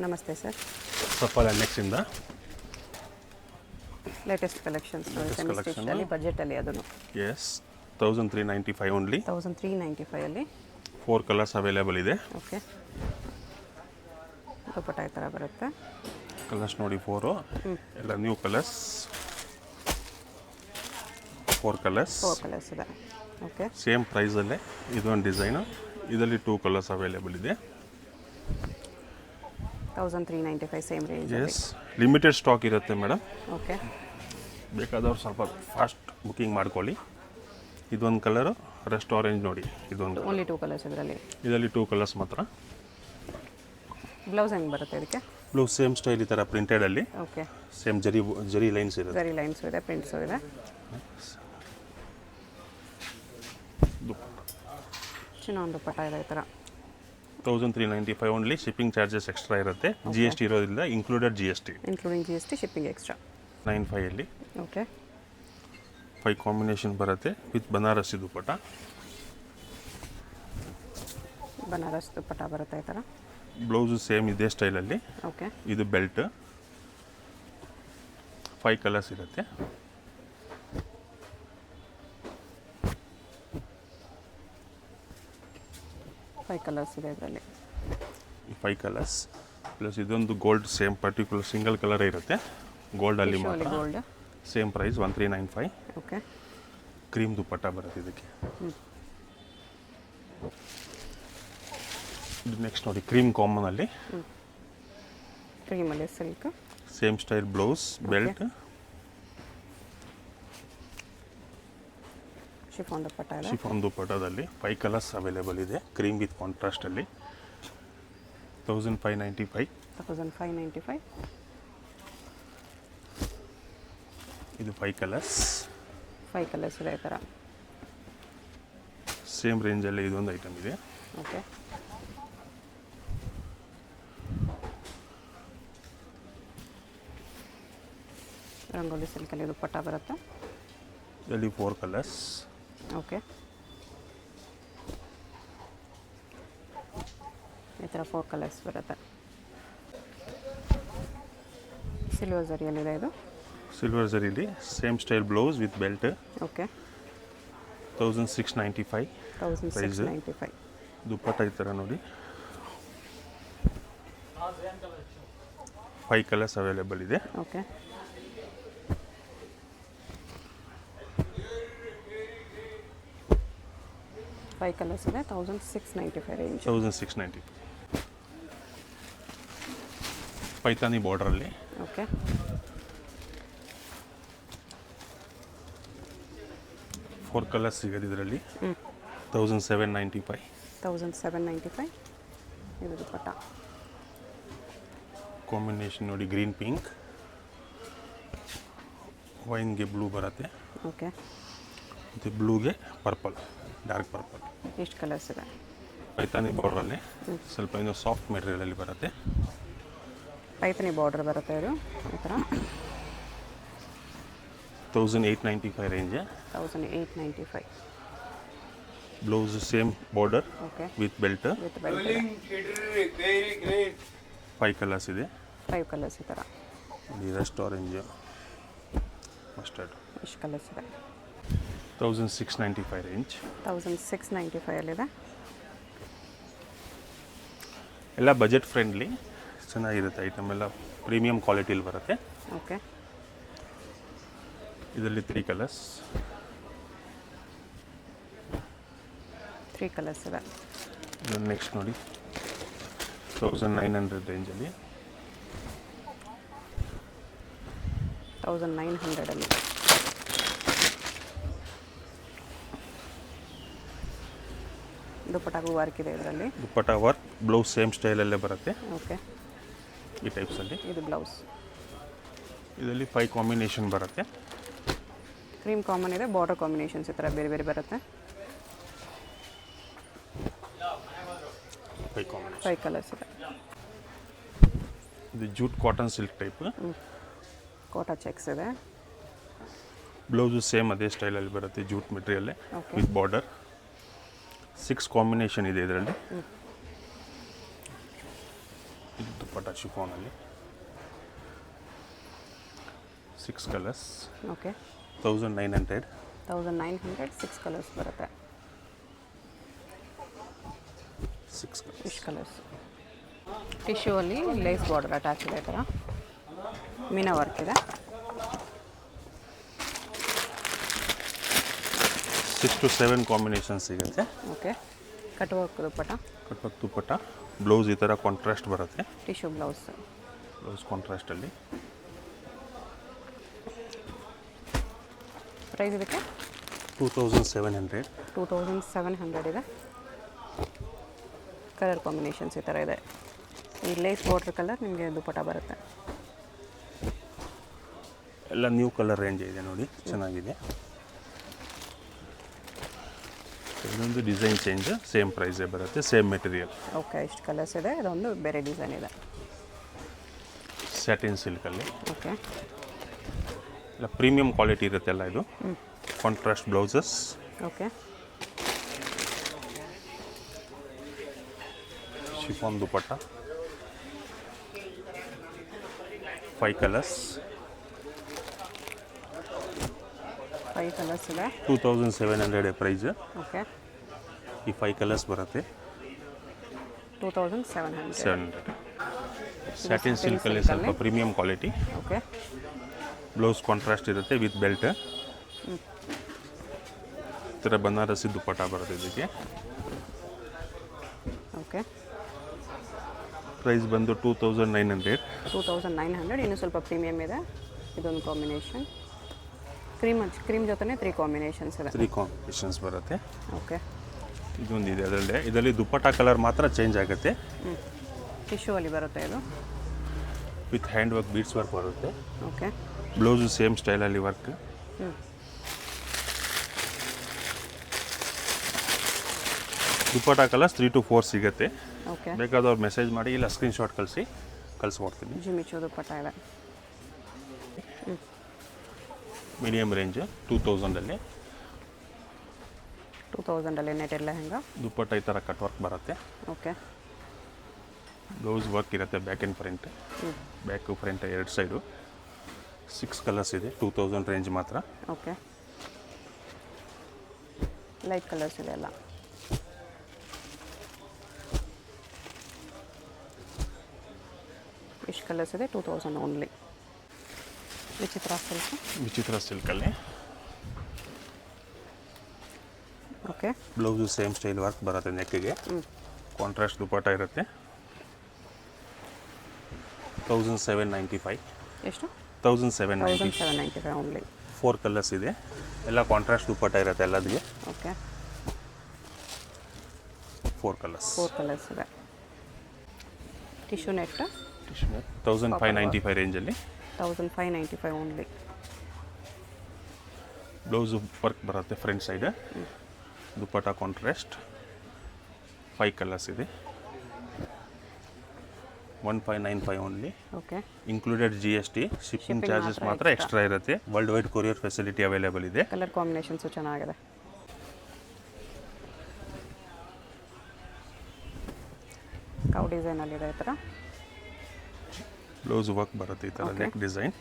ನಮಸ್ತೆ ಸರ್. ಸಫಲ್ ನೆಕ್ಸ್ಟ್ ಇಂದ ಲೇಟೆಸ್ಟ್ ಕಲೆಕ್ಷನ್ಸ್ ಅಲ್ಲಿ ಬಜೆಟಲ್ಲಿ ಅದನ್ನು ಎಸ್ 1395 ಓನ್ಲಿ 1395 ಅಲ್ಲಿ 4 ಕಲರ್ಸ್ ಅವೈಲೇಬಲ್ ಇದೆ. ಓಕೆ, ದುಪ್ಪಟ್ಟ ಈ ಥರ ಬರುತ್ತೆ. ಕಲರ್ಸ್ ನೋಡಿ 4 ಎಲ್ಲ ನ್ಯೂ ಕಲರ್ಸ್. 4 ಕಲರ್ಸ್ ಇದೆ. ಓಕೆ, ಸೇಮ್ ಪ್ರೈಸಲ್ಲೇ ಇದೊಂದು ಡಿಸೈನು. ಇದರಲ್ಲಿ 2 ಕಲರ್ಸ್ ಅವೈಲೇಬಲ್ ಇದೆ. 1395 same range. Yes, limited stock ಇರುತ್ತೆ ಮೇಡಮ್. ಓಕೆ, ಬೇಕಾದವ್ರು ಸ್ವಲ್ಪ ಫಾಸ್ಟ್ ಬುಕ್ಕಿಂಗ್ ಮಾಡ್ಕೊಳ್ಳಿ. ಇದೊಂದು ಕಲರು ರೆಸ್ಟ್ ಆರೆಂಜ್ ನೋಡಿ. ಇದೊಂದು ಓನ್ಲಿ 2 ಕಲರ್ಸ್ ಇದರಲ್ಲಿ. 2 ಕಲರ್ಸ್ ಮಾತ್ರ. ಬ್ಲೌಸ್ ಹೆಂಗೆ ಬರುತ್ತೆ ಇದಕ್ಕೆ? ಬ್ಲೌಸ್ ಸೇಮ್ ಸ್ಟೈಲ್ ಈ ಥರ ಪ್ರಿಂಟೆಡಲ್ಲಿ. ಓಕೆ, ಸೇಮ್ ಜರಿ ಲೈನ್ಸ್ ಇರುತ್ತೆ. ಜರಿ ಲೈನ್ಸ್ ಇದೆ, ಪ್ರಿಂಟ್ಸು ಇದೆ. ಚಿನ್ನೊಂದು ದುಪ್ಪಟ್ಟ ಇದೆ ಈ ಥರ. 1395 ಓನ್ಲಿ. ಶಿಪ್ಪಿಂಗ್ ಚಾರ್ಜಸ್ ಎಕ್ಸ್ಟ್ರಾ ಇರುತ್ತೆ. GST ಇರೋದಿಲ್ಲ, included GST. Including GST, shipping extra. 95 ಅಲ್ಲಿ ಓಕೆ, 5 ಕಾಂಬಿನೇಷನ್ ಬರುತ್ತೆ ವಿತ್ ಬನಾರಸಿ ದುಪ್ಪಟ್ಟ. ಬನಾರಸ್ ದುಪ್ಪಟ್ಟ ಬರುತ್ತೆ ಈ ಥರ. ಬ್ಲೌಸು ಸೇಮ್ ಇದೇ ಸ್ಟೈಲಲ್ಲಿ. ಓಕೆ, ಇದು ಬೆಲ್ಟ್. 5 ಕಲರ್ಸ್ ಇರುತ್ತೆ. ಫೈವ್ ಕಲರ್ಸ್ ಇದೆ ಇದರಲ್ಲಿ. 5 ಕಲರ್ಸ್ ಪ್ಲಸ್ ಇದೊಂದು gold same particular single colour ಇರುತ್ತೆ. ಗೋಲ್ಡಲ್ಲಿ ಮಾತ್ರ. Gold same price 1395. Okay, cream dupatta ಬರುತ್ತೆ ಇದಕ್ಕೆ. ಇದು ನೆಕ್ಸ್ಟ್ ನೋಡಿ ಕ್ರೀಮ್ ಕಾಮನಲ್ಲಿ. ಕ್ರೀಮಲ್ಲಿ silk. Same style blouse, belt. Chiffon dupatta ಇದೆ. ಶಿಫಾನ್ ದುಪ್ಪಟ್ಟದಲ್ಲಿ 5 ಕಲರ್ಸ್ ಅವೈಲೇಬಲ್ ಇದೆ. ಕ್ರೀಮ್ ವಿತ್ ಕಾಂಟ್ರಾಸ್ಟಲ್ಲಿ 1595. 1595. ಇದು 5 ಕಲರ್ಸ್. 5 ಕಲರ್ಸ್ ಇದೆ ಈ ಥರ. ಸೇಮ್ ರೇಂಜಲ್ಲಿ ಇದೊಂದು ಐಟಮ್ ಇದೆ. ಓಕೆ, ರಂಗೋಲಿ ಸಿಲ್ಕಲ್ಲಿ ದುಪ್ಪಟ್ಟ ಬರುತ್ತೆ. ಇದರಲ್ಲಿ 4 ಕಲರ್ಸ್. ಓಕೆ, ಈ ಥರ 4 ಕಲರ್ಸ್ ಬರುತ್ತೆ. ಸಿಲ್ವರ್ ಜರಿಯಲ್ಲಿದೆ ಇದು. ಸಿಲ್ವರ್ ಜರಿಲಿ same style blouse with belt. Okay, 1695 1695. Dupatta ಈ ಥರ ನೋಡಿ. 5 ಕಲರ್ಸ್ ಅವೈಲೇಬಲ್ ಇದೆ. ಓಕೆ, ಫೈವ್ ಕಲರ್ಸ್ ಇದೆ. 1695 ರೇಂಜ್. 1690. ಪೈತಾನಿ ಬಾರ್ಡ್ರಲ್ಲಿ. ಓಕೆ, 4 ಕಲರ್ಸ್ ಸಿಗೋದು ಇದರಲ್ಲಿ. 1795. 1795. ಇದು ದುಪ್ಪಟ್ಟ. ಕಾಂಬಿನೇಷನ್ ನೋಡಿ ಗ್ರೀನ್ ಪಿಂಕ್, ವೈನ್ಗೆ ಬ್ಲೂ ಬರುತ್ತೆ. ಓಕೆ, ಮತ್ತು ಬ್ಲೂಗೆ ಪರ್ಪಲ್, ಡಾರ್ಕ್ ಪರ್ಪಲ್. ಎಷ್ಟು ಕಲರ್ಸ್ ಇದೆ? ಪೈತಾನಿ ಬಾರ್ಡ್ರಲ್ಲಿ ಸ್ವಲ್ಪ ಇನ್ನೂ ಸಾಫ್ಟ್ ಮೆಟೀರಿಯಲಲ್ಲಿ ಬರುತ್ತೆ. ಪೈತಾನಿ ಬಾರ್ಡರ್ ಬರುತ್ತೆ ಇದು ಈ ಥರ. 1895 range. 1895. Blouse same border okay, with belt. With belt. 5 colours ಇದೆ. 5 ಕಲರ್ಸ್ ಈ ಥರ. Rest orange, mustard. ಎಷ್ಟು ಕಲರ್ಸ್ ಇದೆ? 1695 ರೇಂಜ್. 1695 ಅಲ್ಲಿದೆ. ಎಲ್ಲ ಬಜೆಟ್ ಫ್ರೆಂಡ್ಲಿ ಚೆನ್ನಾಗಿರುತ್ತೆ ಐಟಮ್. ಎಲ್ಲ ಪ್ರೀಮಿಯಂ ಕ್ವಾಲಿಟಿಲಿ ಬರುತ್ತೆ. ಓಕೆ, ಇದರಲ್ಲಿ 3 ಕಲರ್ಸ್. 3 ಕಲರ್ಸ್ ಇದೆ. ನೆಕ್ಸ್ಟ್ ನೋಡಿ 1900 ರೇಂಜಲ್ಲಿ. 1900 ಅಲ್ಲಿ. ದುಪ್ಪಟ್ಟಾಗೂ ವರ್ಕ್ ಇದೆ ಇದರಲ್ಲಿ. ದುಪ್ಪಟ್ಟ ವರ್ಕ್, ಬ್ಲೌಸ್ ಸೇಮ್ ಸ್ಟೈಲಲ್ಲೇ ಬರುತ್ತೆ. ಓಕೆ, ಈ ಟೈಪ್ಸಲ್ಲಿ. ಇದು ಬ್ಲೌಸ್. ಇದರಲ್ಲಿ 5 ಕಾಂಬಿನೇಷನ್ ಬರುತ್ತೆ. ಕ್ರೀಮ್ ಕಾಮನ್ ಇದೆ, ಬಾರ್ಡರ್ ಕಾಂಬಿನೇಷನ್ಸ್ ಈ ಥರ ಬೇರೆ ಬೇರೆ ಬರುತ್ತೆ. 5 ಕಾಂಬಿನೇಷನ್. 5 ಕಲರ್ಸ್ ಇದೆ. ಇದು jute cotton silk type. Kota checks ಇದೆ. ಬ್ಲೌಸು ಸೇಮ್ ಅದೇ ಸ್ಟೈಲಲ್ಲಿ ಬರುತ್ತೆ, ಜೂಟ್ ಮೆಟೀರಿಯಲ್ಲೇ Okay. With border. 6 ಕಾಂಬಿನೇಷನ್ ಇದೆ ಇದರಲ್ಲಿ. ಇದು ದುಪ್ಪಟ್ಟ ದುಪ್ಪಟ್ಟ ಶಿಫಾನಲ್ಲಿ 6 ಕಲರ್ಸ್ ಓಕೆ 1900 1900 6 ಕಲರ್ಸ್ ಬರುತ್ತೆ. 6 ಕಲರ್ಸ್ ಇಷ್ಟು ಕಲರ್ಸ್. ಟಿಶ್ಯೂ ಅಲ್ಲಿ ಲೇಸ್ ಬಾರ್ಡರ್ ಅಟ್ಯಾಚ್ ಇದೆ, ಈ ಥರ ಮೀನಾ ವರ್ಕ್ ಇದೆ. 6 to 7 ಕಾಂಬಿನೇಷನ್ ಸಿಗುತ್ತೆ. Okay cut work dupatta, cutwork dupatta. Blouse ಈ ಥರ ಕಾಂಟ್ರಾಸ್ಟ್ ಬರುತ್ತೆ. Tissue blouse. ಬ್ಲೌಸ್ ಕಾಂಟ್ರಾಸ್ಟಲ್ಲಿ ಪ್ರೈಸ್ ಇದಕ್ಕೆ 2700. 2700 ಇದೆ. ಕಲರ್ ಕಾಂಬಿನೇಷನ್ಸ್ ಈ ಥರ ಇದೆ. ಈ ಲೇಸ್ ಬಾರ್ಡರ್ ಕಲರ್ ನಿಮಗೆ ದುಪ್ಪಟ್ಟ ಬರುತ್ತೆ. ಎಲ್ಲ ನ್ಯೂ ಕಲರ್ ರೇಂಜ್ ಇದೆ ನೋಡಿ, ಚೆನ್ನಾಗಿದೆ. ಇದೊಂದು ಡಿಸೈನ್ ಚೇಂಜ್, ಸೇಮ್ ಪ್ರೈಸೇ ಬರುತ್ತೆ, ಸೇಮ್ ಮೆಟೀರಿಯಲ್. ಓಕೆ ಇಷ್ಟು ಕಲರ್ಸ್ ಇದೆ. ಇದೊಂದು ಬೇರೆ ಡಿಸೈನ್ ಇದೆ. ಸ್ಯಾಟಿನ್ ಸಿಲ್ಕಲ್ಲಿ ಓಕೆ ಎಲ್ಲ ಪ್ರೀಮಿಯಂ ಕ್ವಾಲಿಟಿ ಇರುತ್ತೆಲ್ಲ. ಇದು ಕಾಂಟ್ರಾಸ್ಟ್ ಬ್ಲೌಸಸ್. ಓಕೆ ಶಿಫಾನ್ ದುಪ್ಪಟ್ಟ 5 ಕಲರ್ಸ್ 5 ಕಲರ್ಸ್ ಇದೆ. 2700 ಪ್ರೈಸ್. ಓಕೆ ಈ 5 ಕಲರ್ಸ್ ಬರುತ್ತೆ 2700. 700. ಸ್ಯಾಟಿನ್ ಸಿಲ್ಕಲ್ಲಿ ಸ್ವಲ್ಪ premium quality. Okay blouse contrast ಇರುತ್ತೆ ವಿತ್ ಬೆಲ್ಟ್. ಈ ಥರ ಬನಾರಸಿ ದುಪ್ಪಟ್ಟ ಬರುತ್ತೆ ಇದಕ್ಕೆ. ಓಕೆ ಪ್ರೈಸ್ ಬಂದು 2900. 2900. ಇನ್ನೂ ಸ್ವಲ್ಪ ಪ್ರೀಮಿಯಮ್ ಇದೆ. ಇದೊಂದು ಕಾಂಬಿನೇಷನ್. ಕ್ರೀಮ್ ಜೊತೆ 3 ಕಾಂಬಿನೇಷನ್ಸ್ ಇದೆ. 3 ಕಾಂಬಿನೇಷನ್ಸ್ ಬರುತ್ತೆ. ಓಕೆ ಇದೊಂದು ಇದೆ ಅದರಲ್ಲೇ. ಇದರಲ್ಲಿ ದುಪ್ಪಟ್ಟ ಕಲರ್ ಮಾತ್ರ ಚೇಂಜ್ ಆಗುತ್ತೆ. ಟಿಶ್ಯೂ ಅಲ್ಲಿ ಬರುತ್ತೆ ಇದು. With hand work beads work ಬರುತ್ತೆ. ಓಕೆ ಬ್ಲೌಸು ಸೇಮ್ ಸ್ಟೈಲಲ್ಲಿ ವರ್ಕ್. ದುಪ್ಪಟ್ಟ ಕಲರ್ಸ್ 3 to 4 ಸಿಗುತ್ತೆ. ಓಕೆ ಬೇಕಾದವ್ರು ಮೆಸೇಜ್ ಮಾಡಿ, ಇಲ್ಲ ಸ್ಕ್ರೀನ್ಶಾಟ್ ಕಳಿಸ್ಕೊಡ್ತೀನಿ. ಜಿಮಿಚು ದುಪ್ಪಟ್ಟ ಇದೆ. ಮೀಡಿಯಮ್ ರೇಂಜ್ 2000ಅಲ್ಲಿ. 2000 ನೆಟೆಡ್ ಲೆಹಂಗಾ. ದುಪ್ಪಟ್ಟ ಈ ಥರ ಕಟ್ ವರ್ಕ್ ಬರುತ್ತೆ. ಓಕೆ ಬ್ಲೌಸ್ ವರ್ಕ್ ಇರುತ್ತೆ back and front. Back front 2 side. 6 colours ಇದೆ. 2000 ರೇಂಜ್ ಮಾತ್ರ. ಓಕೆ ಲೈಟ್ ಕಲರ್ಸ್ ಇದೆ ಎಲ್ಲ. ಇಷ್ಟು ಕಲರ್ಸ್ ಇದೆ. 2000 ಓನ್ಲಿ. ವಿಚಿತ್ರ ಸಿಲ್ಕ್. ವಿಚಿತ್ರ ಸಿಲ್ಕಲ್ಲಿ okay blouse same style work ಬರುತ್ತೆ ನೆಕ್ಕಿಗೆ. ಕಾಂಟ್ರಾಸ್ಟ್ ದುಪ್ಪಟ್ಟ ಇರುತ್ತೆ. 1795. ಎಷ್ಟು? 1795. 1795 ಓನ್ಲಿ. 4 ಕಲರ್ಸ್ ಇದೆ. ಎಲ್ಲ ಕಾಂಟ್ರಾಸ್ಟ್ ದುಪ್ಪಟ್ಟ ಇರುತ್ತೆ ಎಲ್ಲದಿಗೆ. Okay 4 colours. 4 ಕಲರ್ಸ್ ಇದೆ. ಟಿಶ್ಯೂ ನೆಟ್ 1595 ರೇಂಜಲ್ಲಿ. 1595 ಓನ್ಲಿ. ಬ್ಲೌಸು ವರ್ಕ್ ಬರುತ್ತೆ front side. Dupatta contrast. 5 colours ಇದೆ. 1595 only. Okay included GST. Shipping charges ಮಾತ್ರ ಎಕ್ಸ್ಟ್ರಾ ಇರುತ್ತೆ. World wide courier facility available ಇದೆ. ಕಲರ್ ಕಾಂಬಿನೇಷನ್ಸು ಚೆನ್ನಾಗಿದೆ. ಕೌ ಡಿಸೈನಲ್ಲಿದೆ ಈ ಥರ. ಬ್ಲೌಸ್ ವರ್ಕ್ ಬರುತ್ತೆ ಈ ಥರ neck design.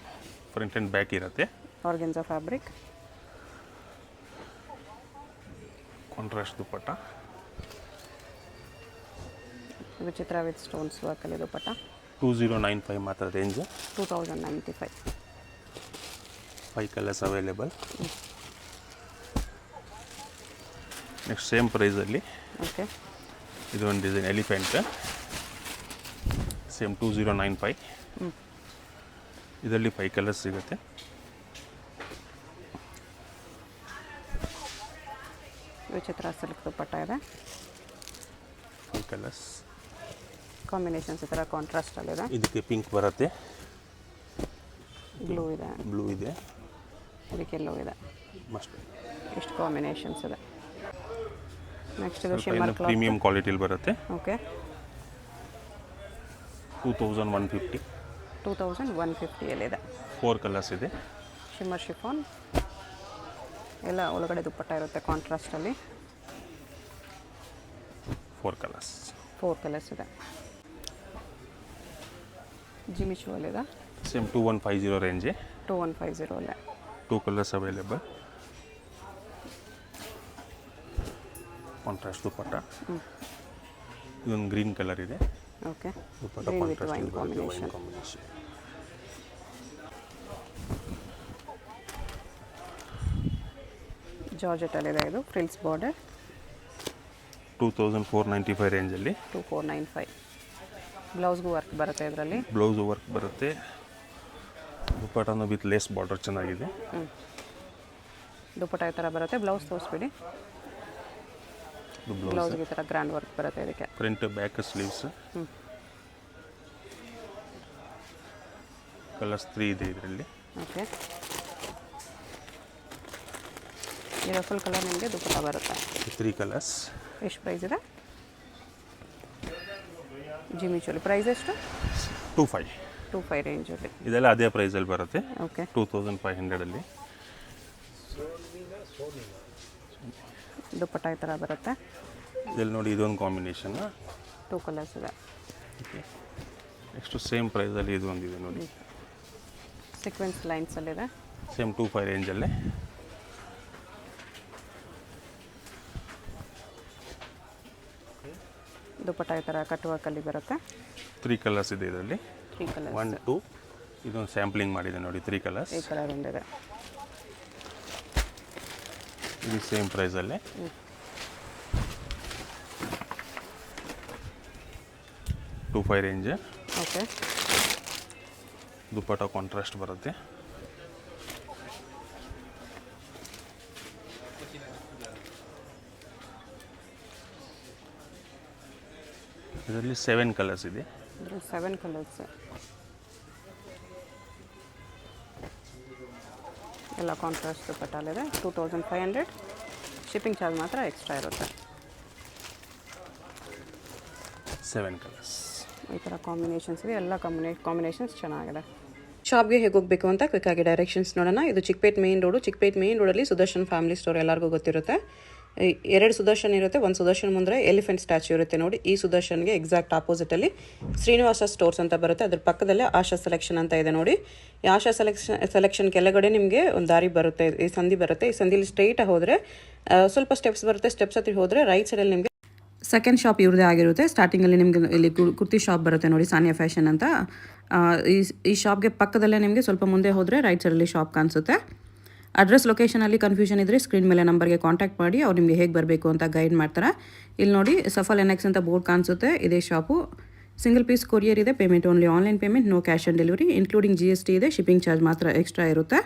Front and back ಇರುತ್ತೆ. Organza fabric. Contrast dupatta. Vichitra with stones ವರ್ಕಲ್ಲಿ ದುಪ್ಪಟ್ಟ. 2095 ಮಾತ್ರ range. 2095. 5 colours available. Next same ಪ್ರೈಸಲ್ಲಿ ಓಕೆ ಇದೊಂದು ಡಿಸೈನ್ ಎಲಿಫೆಂಟ್. ಸೇಮ್ 2095. ಇದರಲ್ಲಿ 5 ಕಲರ್ಸ್ ಸಿಗುತ್ತೆ. ವಿಚಿತ್ರ ಸಿಲ್ಕ್ ದುಪ್ಪಟ್ಟ ಇದೆ. 5 ಕಲರ್ಸ್. ಕಾಂಬಿನೇಷನ್ಸ್ ಈ ಥರ ಕಾಂಟ್ರಾಸ್ಟಲ್ಲಿದೆ. ಇದಕ್ಕೆ ಪಿಂಕ್ ಬರುತ್ತೆ. ಬ್ಲೂ ಇದೆ. ಬ್ಲೂ ಇದೆ. ಇದಕ್ಕೆ ಎಲ್ಲೋ ಇದೆ. ಮಸ್ಟ್ ಇಷ್ಟು ಕಾಂಬಿನೇಷನ್ಸ್ ಇದೆ. ನೆಕ್ಸ್ಟ್ ಇದು ಶಿಮ್ಮರ್ ಕ್ಲಾತ್. ಪ್ರೀಮಿಯಂ ಕ್ವಾಲಿಟಿಲಿ ಬರುತ್ತೆ. ಓಕೆ 2150. 2150ಯಲ್ಲಿದೆ. 4 ಕಲರ್ಸ್ ಇದೆ. ಶಿಮ್ಮರ್ ಶಿಫಾನ್ ಎಲ್ಲ ಒಳಗಡೆ ದುಪ್ಪಟ್ಟ ಇರುತ್ತೆ ಕಾಂಟ್ರಾಸ್ಟಲ್ಲಿ. 4 ಕಲರ್ಸ್. 4 ಕಲರ್ಸ್ ಇದೆ. ಜಿಮಿಚು ಅಲ್ಲಿದೆ. ಸೇಮ್ 2150 ರೇಂಜೆ. 2150 ಅಲ್ಲೇ 2 ಕಲರ್ಸ್ ಅವೈಲೇಬಲ್. ಕಾಂಟ್ರಾಸ್ಟ್ ದುಪ್ಪಟ್ಟ. ಇದೊಂದು ಗ್ರೀನ್ ಕಲರ್ ಇದೆ. Okay. Dupatta green with contrast wine combination. Combination. ಜಾರ್ಜೆಟಲ್ಲಿದೆ ಇದು ಫ್ರಿಲ್ಸ್ ಬಾರ್ಡರ್. 2495 ರೇಂಜಲ್ಲಿ. 2495. ಬ್ಲೌಸ್ಗೂ ವರ್ಕ್ ಬರುತ್ತೆ ಇದರಲ್ಲಿ. ಬ್ಲೌಸ್ ವರ್ಕ್ ಬರುತ್ತೆ. ದುಪ್ಪಟ್ಟನು ವಿತ್ ಲೇಸ್ ಬಾರ್ಡರ್ ಚೆನ್ನಾಗಿದೆ. ದುಪ್ಪಟ್ಟ ಈ ಥರ ಬರುತ್ತೆ. ಬ್ಲೌಸ್ ತೋರಿಸ್ಬಿಡಿ. ಬ್ಲೌಸ್ಗೆ ಈ ಥರ ಗ್ರ್ಯಾಂಡ್ ವರ್ಕ್ ಬರುತ್ತೆ ಇದಕ್ಕೆ. Front back sleeves. ಕಲರ್ಸ್ 3 ಇದೆ ಇದರಲ್ಲಿ. ಓಕೆ. ಇದು ಫುಲ್ ಕಲರ್ ನಿಮಗೆ ದುಪ್ಪಟ್ಟ ಬರುತ್ತೆ. 3 ಕಲರ್ಸ್. ಎಷ್ಟು ಪ್ರೈಸ್ ಇದೆ? ಜಿಮಿಚುಲಿ ಪ್ರೈಸ್ ಎಷ್ಟು? 25 ರೇಂಜಲ್ಲಿ. ಇದೆಲ್ಲ ಅದೇ ಪ್ರೈಸಲ್ಲಿ ಬರುತ್ತೆ. ಓಕೆ. 2500ಅಲ್ಲಿ. ದುಪ್ಪಟ್ಟ ಈ ಥರ ಬರುತ್ತೆ. ಇದರಲ್ಲಿ ನೋಡಿ ಇದೊಂದು ಕಾಂಬಿನೇಷನ್. 2 ಕಲರ್ಸ್ ಇದೆ. ನೆಕ್ಸ್ಟು ಸೇಮ್ ಪ್ರೈಸಲ್ಲಿ ಇದು ಒಂದಿದೆ ನೋಡಿ. ಸೀಕ್ವೆನ್ಸ್ ಲೈನ್ಸಲ್ಲಿದೆ. ಸೇಮ್ 25 ರೇಂಜಲ್ಲೇ. ದುಪ್ಪಟ್ಟ ಈ ಥರ ಕಟ್ ವರ್ಕಲ್ಲಿ ಬರುತ್ತೆ. 3 ಕಲರ್ಸ್ ಇದೆ ಇದರಲ್ಲಿ. 3 ಕಲರ್ಸ್. 1 2 ಇದೊಂದು ಸ್ಯಾಂಪ್ಲಿಂಗ್ ಮಾಡಿದೆ ನೋಡಿ 3 ಕಲರ್ಸ್. ಈ ಕಲರ್ ಒಂದಿದೆ. ಇದು ಸೇಮ್ ಪ್ರೈಸಲ್ಲೇ. Two 5 range. Okay. Dupatta contrast ಬರುತ್ತೆ. ಇದರಲ್ಲಿ 7 ಕಲರ್ಸ್ ಇದೆ. 7 ಕಲರ್ಸ್. ಎಲ್ಲ ಕಾಂಟ್ರಾಸ್ಟ್ ದುಪ್ಪಟ್ಟಲ್ಲಿದೆ. 2500. ಶಿಪ್ಪಿಂಗ್ ಚಾರ್ಜ್ ಮಾತ್ರ ಎಕ್ಸ್ಟ್ರಾ ಇರುತ್ತೆ. 7 ಕಲರ್ಸ್. ಈ ಥರ ಕಾಂಬಿನೇಷನ್ಸ್ ಇದೆ. ಎಲ್ಲ ಕಾಂಬಿನೇಷನ್ಸ್ ಚೆನ್ನಾಗಿದೆ. ಶಾಪ್ಗೆ ಹೇಗೆ ಹೋಗಬೇಕು ಅಂತ ಕ್ವಿಕ್ಕಾಗಿ ಡೈರೆಕ್ಷನ್ಸ್ ನೋಡೋಣ. ಇದು Chickpet main road. Chickpet main ರೋಡಲ್ಲಿ ಸುದರ್ಶನ್ ಫ್ಯಾಮಿಲಿ ಸ್ಟೋರ್ ಎಲ್ಲರಿಗೂ ಗೊತ್ತಿರುತ್ತೆ. 2 ಸುದರ್ಶನ್ ಇರುತ್ತೆ. ಒಂದು ಸುದರ್ಶನ್ ಮುಂದೆ ಎಲಿಫೆಂಟ್ ಸ್ಟ್ಯಾಚ್ಯೂ ಇರುತ್ತೆ ನೋಡಿ. ಈ ಸುದರ್ಶನ್ಗೆ ಎಕ್ಸಾಕ್ಟ್ ಆಪೋಸಿಟಲ್ಲಿ ಶ್ರೀನಿವಾಸ ಸ್ಟೋರ್ಸ್ ಅಂತ ಬರುತ್ತೆ. ಅದ್ರ ಪಕ್ಕದಲ್ಲೇ ಆಶಾ ಸೆಲೆಕ್ಷನ್ ಅಂತ ಇದೆ ನೋಡಿ. ಈ ಆಶಾ ಸೆಲೆಕ್ಷನ್ ಕೆಳಗಡೆ ನಿಮಗೆ ಒಂದು ದಾರಿ ಬರುತ್ತೆ. ಈ ಸಂಧಿ ಬರುತ್ತೆ. ಈ ಸಂಧಿಲಿ ಸ್ಟ್ರೈಟ್ ಹೋದರೆ ಸ್ವಲ್ಪ ಸ್ಟೆಪ್ಸ್ ಬರುತ್ತೆ. ಸ್ಟೆಪ್ಸ್ ಹತ್ತಿ ಹೋದರೆ ರೈಟ್ ಸೈಡಲ್ಲಿ ನಿಮಗೆ ಸೆಕೆಂಡ್ ಶಾಪ್ ಇವ್ರದೇ ಆಗಿರುತ್ತೆ. ಸ್ಟಾರ್ಟಿಂಗಲ್ಲಿ ನಿಮಗೆ ಇಲ್ಲಿ ಕುರ್ತಿ ಶಾಪ್ ಬರುತ್ತೆ ನೋಡಿ, ಸಾನಿಯಾ ಫ್ಯಾಷನ್ ಅಂತ. ಈ ಶಾಪ್ಗೆ ಪಕ್ಕದಲ್ಲೇ ನಿಮಗೆ ಸ್ವಲ್ಪ ಮುಂದೆ ಹೋದರೆ ರೈಟ್ ಸೈಡಲ್ಲಿ ಶಾಪ್ ಕಾಣಿಸುತ್ತೆ. ಅಡ್ರೆಸ್ ಲೊಕೇಶನಲ್ಲಿ ಕನ್ಫ್ಯೂಷನ್ ಇದ್ದರೆ ಸ್ಕ್ರೀನ್ ಮೇಲೆ ನಂಬರ್ಗೆ ಕಾಂಟ್ಯಾಕ್ಟ್ ಮಾಡಿ ಅವ್ರು ನಿಮಗೆ ಹೇಗೆ ಬರಬೇಕು ಅಂತ ಗೈಡ್ ಮಾಡ್ತಾರೆ. ಇಲ್ಲಿ ನೋಡಿ ಸಫಲ್ ಎನ್ಎಕ್ಸ್ ಅಂತ ಬೋರ್ಡ್ ಕಾಣಿಸುತ್ತೆ. ಇದೇ ಶಾಪು. ಸಿಂಗಲ್ ಪೀಸ್ ಕೊರಿಯರ್ ಇದೆ. Payment only online payment, no cash on delivery. Including GST ಇದೆ. ಶಿಪ್ಪಿಂಗ್ ಚಾರ್ಜ್ ಮಾತ್ರ ಎಕ್ಸ್ಟ್ರಾ ಇರುತ್ತೆ.